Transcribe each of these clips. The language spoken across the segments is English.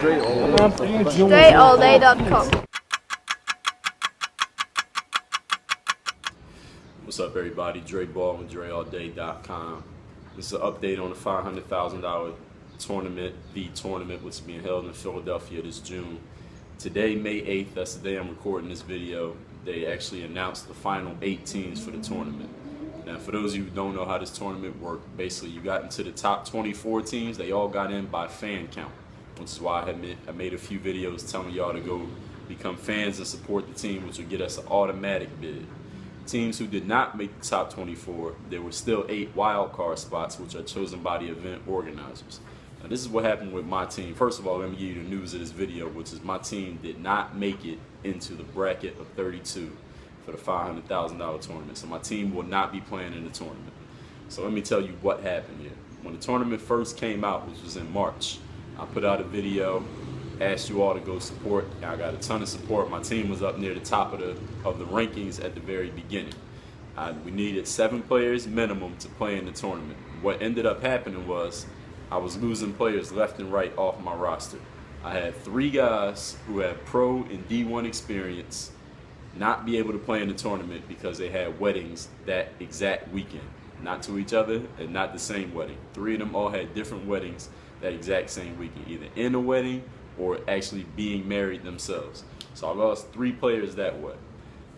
DreAllDay.com. What's up, everybody? Dre Baldwin, DreAllDay.com. This is an update on the $500,000 tournament, the tournament, which is being held in Philadelphia this June. Today, May 8th, that's the day I'm recording this video, they actually announced the final 8 teams for the tournament. Now, for those of you who don't know how this tournament worked, basically you got into the top 24 teams. They all got in by fan count, which is why I made a few videos telling y'all to go become fans and support the team, which will get us an automatic bid. Teams who did not make the top 24, there were still 8 wild card spots, which are chosen by the event organizers. Now, this is what happened with my team. First of all, let me give you the news of this video, which is my team did not make it into the bracket of 32 for the $500,000 tournament. So my team will not be playing in the tournament. So let me tell you what happened here. When the tournament first came out, which was in March, I put out a video, asked you all to go support. I got a ton of support. My team was up near the top of the rankings at the very beginning. We needed 7 players minimum to play in the tournament. What ended up happening was I was losing players left and right off my roster. I had 3 guys who had pro and D1 experience not be able to play in the tournament because they had weddings that exact weekend. Not to each other and not the same wedding. 3 of them all had different weddings that exact same weekend, either in a wedding or actually being married themselves. So I lost 3 players that way.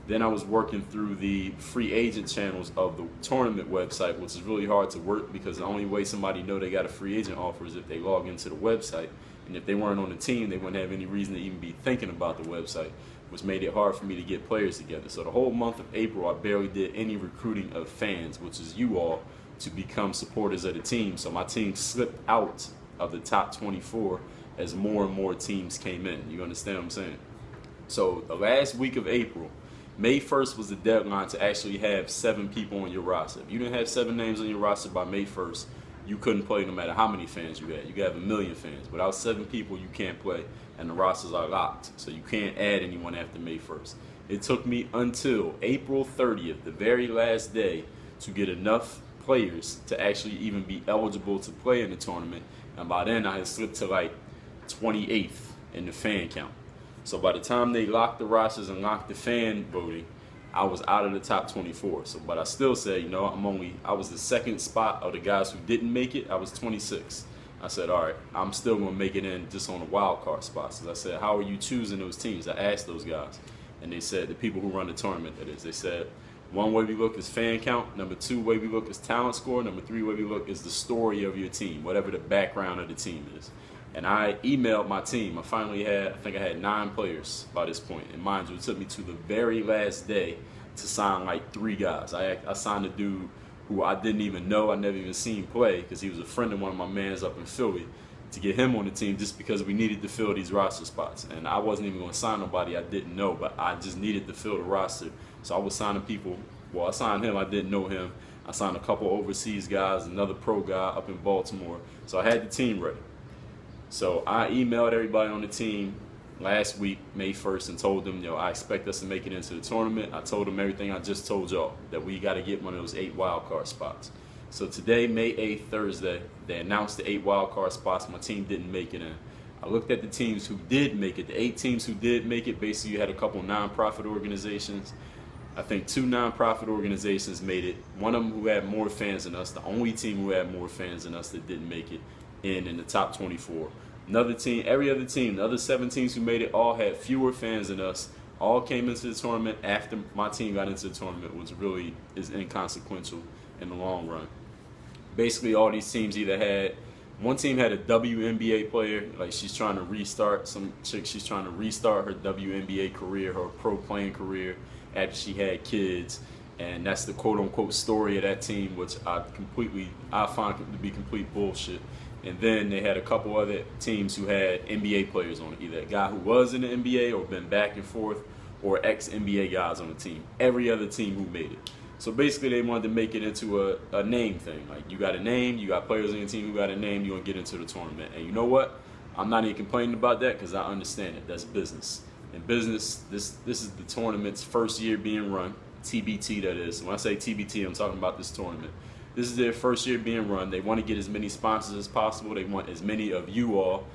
Then I was working through the free agent channels of the tournament website, which is really hard to work because the only way somebody know they got a free agent offer is if they log into the website. And if they weren't on the team, they wouldn't have any reason to even be thinking about the website, which made it hard for me to get players together. So the whole month of April, I barely did any recruiting of fans, which is you all, to become supporters of the team. So my team slipped out of the top 24 as more and more teams came in. You understand what I'm saying? So the last week of April, May 1st was the deadline to actually have 7 people on your roster. If you didn't have 7 names on your roster by May 1st, you couldn't play no matter how many fans you had. You could have 1 million fans. Without 7 people, you can't play, and the rosters are locked. So you can't add anyone after May 1st. It took me until April 30th, the very last day, to get enough players to actually even be eligible to play in the tournament. And by then, I had slipped to like 28th in the fan count. So by the time they locked the rosters and locked the fan voting, I was out of the top 24. So, but I still say, you know, I was the 2nd spot of the guys who didn't make it. I was 26. I said, all right, I'm still going to make it in just on the wild card spots. So I said, how are you choosing those teams? I asked those guys, and they said, the people who run the tournament, that is, they said, 1 way we look is fan count. Number 2 way we look is talent score. Number 3 way we look is the story of your team, whatever the background of the team is. And I emailed my team. I think I had 9 players by this point. And mind you, it took me to the very last day to sign like 3 guys. I signed a dude who I didn't even know, I never even seen play, because he was a friend of one of my mans up in Philly, to get him on the team just because we needed to fill these roster spots. And I wasn't even going to sign nobody I didn't know, but I just needed to fill the roster. So I was signing people. Well, I signed him, I didn't know him. I signed a couple overseas guys, another pro guy up in Baltimore. So I had the team ready. So I emailed everybody on the team last week, May 1st, and told them, I expect us to make it into the tournament. I told them everything I just told y'all, that we got to get one of those 8 wild card spots. So today, May 8th, Thursday, they announced the 8 wild card spots. My team didn't make it in. I looked at the teams who did make it. The 8 teams who did make it, basically you had a couple nonprofit organizations. I think 2 nonprofit organizations made it. One of them who had more fans than us, the only team who had more fans than us that didn't make it in the top 24. Another team, every other team, the other 7 teams who made it all had fewer fans than us. All came into the tournament after my team got into the tournament, which really is inconsequential in the long run. Basically, all these teams either had, one team had a WNBA player, like she's trying to restart, some chick, she's trying to restart her WNBA career, her pro playing career after she had kids. And that's the quote-unquote story of that team, which I find to be complete bullshit. And then they had a couple other teams who had NBA players on it, either a guy who was in the NBA or been back and forth, or ex-NBA guys on the team. Every other team who made it. So basically they wanted to make it into a name thing. Like, you got a name, you got players on your team who got a name, you're going to get into the tournament. And you know what? I'm not even complaining about that because I understand it. That's business. In business, this is the tournament's first year being run. TBT, that is. When I say TBT, I'm talking about this tournament. This is their first year being run. They want to get as many sponsors as possible. They want as many of you all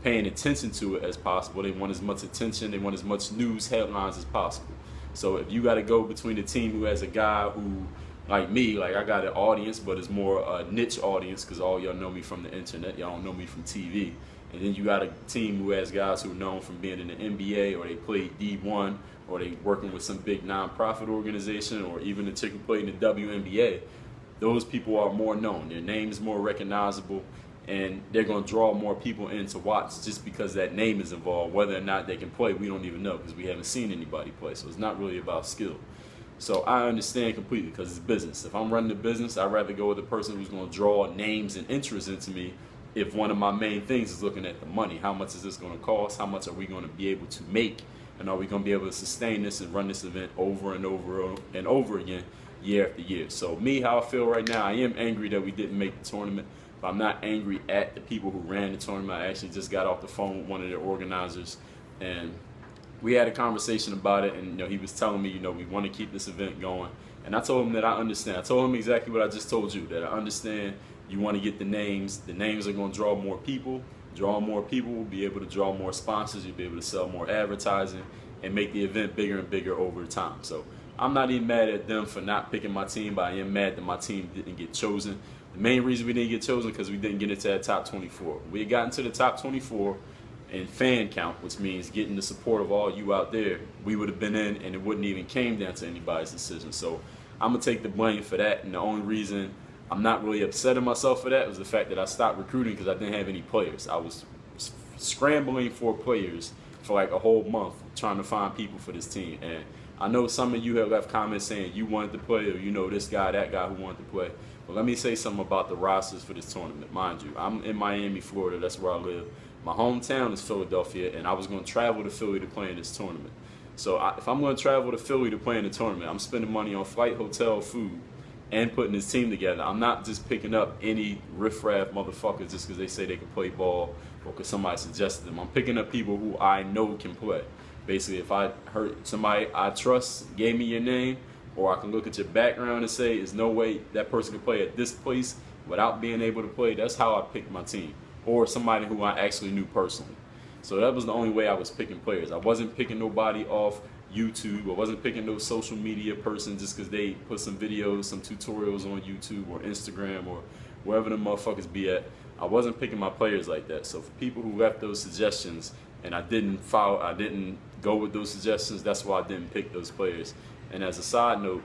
paying attention to it as possible. They want as much attention, they want as much news headlines as possible. So if you got to go between a team who has a guy who, like me, like I got an audience, but it's more a niche audience because all y'all know me from the internet, y'all don't know me from TV. And then you got a team who has guys who are known from being in the NBA, or they played D1, or they working with some big nonprofit organization, or even the chick who played in the WNBA. Those people are more known. Their name is more recognizable, and they're going to draw more people in to watch just because that name is involved. Whether or not they can play, we don't even know because we haven't seen anybody play. So it's not really about skill. So I understand completely because it's business. If I'm running a business, I'd rather go with the person who's going to draw names and interest into me. If one of my main things is looking at the money, how much is this going to cost? How much are we going to be able to make? And are we going to be able to sustain this and run this event over and over and over again, year after year? So me, how I feel right now, I am angry that we didn't make the tournament, but I'm not angry at the people who ran the tournament. I actually just got off the phone with one of their organizers, and we had a conversation about it, and he was telling me, we want to keep this event going. And I told him that I understand. I told him exactly what I just told you, that I understand you want to get the names. The names are going to draw more people. Draw more people, will be able to draw more sponsors. You'll be able to sell more advertising and make the event bigger and bigger over time. So I'm not even mad at them for not picking my team, but I am mad that my team didn't get chosen. The main reason we didn't get chosen because we didn't get into that top 24. We had gotten to the top 24 in fan count, which means getting the support of all you out there. We would have been in, and it wouldn't even came down to anybody's decision. So I'm going to take the blame for that, and the only reason I'm not really upset at myself for that was the fact that I stopped recruiting because I didn't have any players. I was scrambling for players for like a whole month trying to find people for this team. And I know some of you have left comments saying you wanted to play, or this guy, that guy who wanted to play. But let me say something about the rosters for this tournament. Mind you, I'm in Miami, Florida. That's where I live. My hometown is Philadelphia, and I was going to travel to Philly to play in this tournament. So if I'm going to travel to Philly to play in the tournament, I'm spending money on flight, hotel, food, and putting this team together. I'm not just picking up any riffraff motherfuckers just because they say they can play ball or because somebody suggested them. I'm picking up people who I know can play. Basically, if I heard somebody I trust gave me your name, or I can look at your background and say, there's no way that person can play at this place without being able to play, that's how I picked my team. Or somebody who I actually knew personally. So that was the only way I was picking players. I wasn't picking nobody off YouTube. I wasn't picking no social media person just because they put some videos, some tutorials on YouTube or Instagram or wherever the motherfuckers be at. I wasn't picking my players like that. So for people who left those suggestions and I didn't go with those suggestions, that's why I didn't pick those players. And as a side note,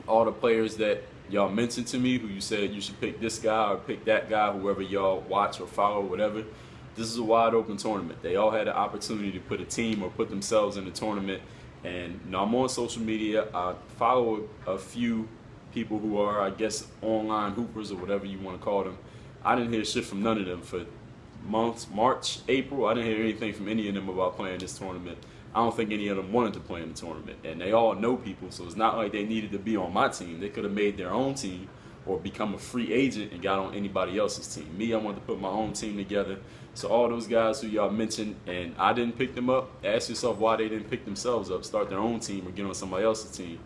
all the players that y'all mentioned to me, who you said you should pick this guy or pick that guy, whoever y'all watch or follow, whatever, this is a wide open tournament. They all had an opportunity to put a team or put themselves in the tournament. And I'm on social media. I follow a few people who are, I guess, online hoopers or whatever you want to call them. I didn't hear shit from none of them for months, March, April. I didn't hear anything from any of them about playing this tournament. I don't think any of them wanted to play in the tournament. And they all know people, so it's not like they needed to be on my team. They could have made their own team or become a free agent and got on anybody else's team. Me, I wanted to put my own team together. So all those guys who y'all mentioned and I didn't pick them up, ask yourself why they didn't pick themselves up, start their own team or get on somebody else's team.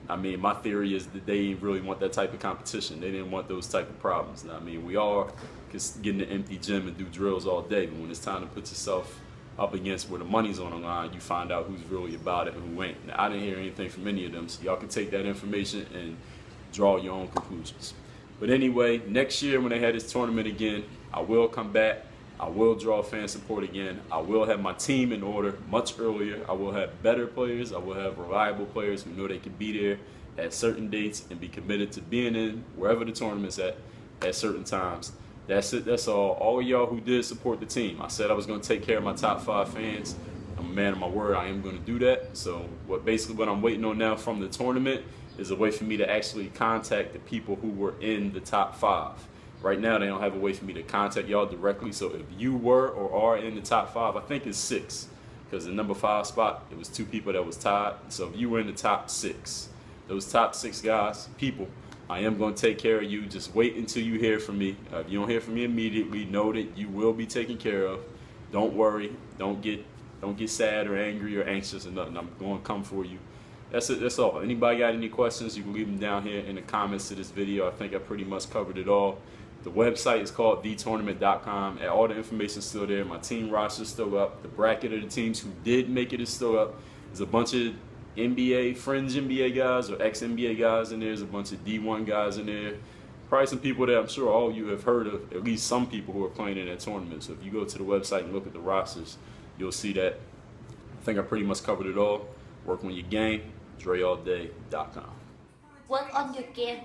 I mean, my theory is that they didn't really want that type of competition. They didn't want those type of problems. Now, I mean, we all just get in an empty gym and do drills all day, but when it's time to put yourself up against where the money's on the line, you find out who's really about it and who ain't. Now, I didn't hear anything from any of them, so y'all can take that information and draw your own conclusions. But anyway, next year when they have this tournament again, I will come back. I will draw fan support again. I will have my team in order much earlier. I will have better players. I will have reliable players who know they can be there at certain dates and be committed to being in wherever the tournament's at certain times. That's it. That's all. All of y'all who did support the team. I said I was going to take care of my top 5 fans. I'm a man of my word. I am going to do that. So what I'm waiting on now from the tournament is a way for me to actually contact the people who were in the top 5. Right now, they don't have a way for me to contact y'all directly. So if you were or are in the top 5, I think it's 6. Because the number 5 spot, it was 2 people that was tied. So if you were in the top 6, those top 6 guys, people, I am going to take care of you. Just wait until you hear from me. If you don't hear from me immediately, know that you will be taken care of. Don't worry. Don't get sad or angry or anxious or nothing. I'm going to come for you. That's it. That's all. Anybody got any questions, you can leave them down here in the comments to this video. I think I pretty much covered it all. The website is called thetournament.com, and all the information is still there. My team roster is still up. The bracket of the teams who did make it is still up. There's a bunch of fringe NBA guys or ex-NBA guys in there. There's a bunch of D1 guys in there. Probably some people that I'm sure all of you have heard of, at least some people who are playing in that tournament. So if you go to the website and look at the rosters, you'll see that. I think I pretty much covered it all. Work on your game, DreAllDay.com. Work on your game.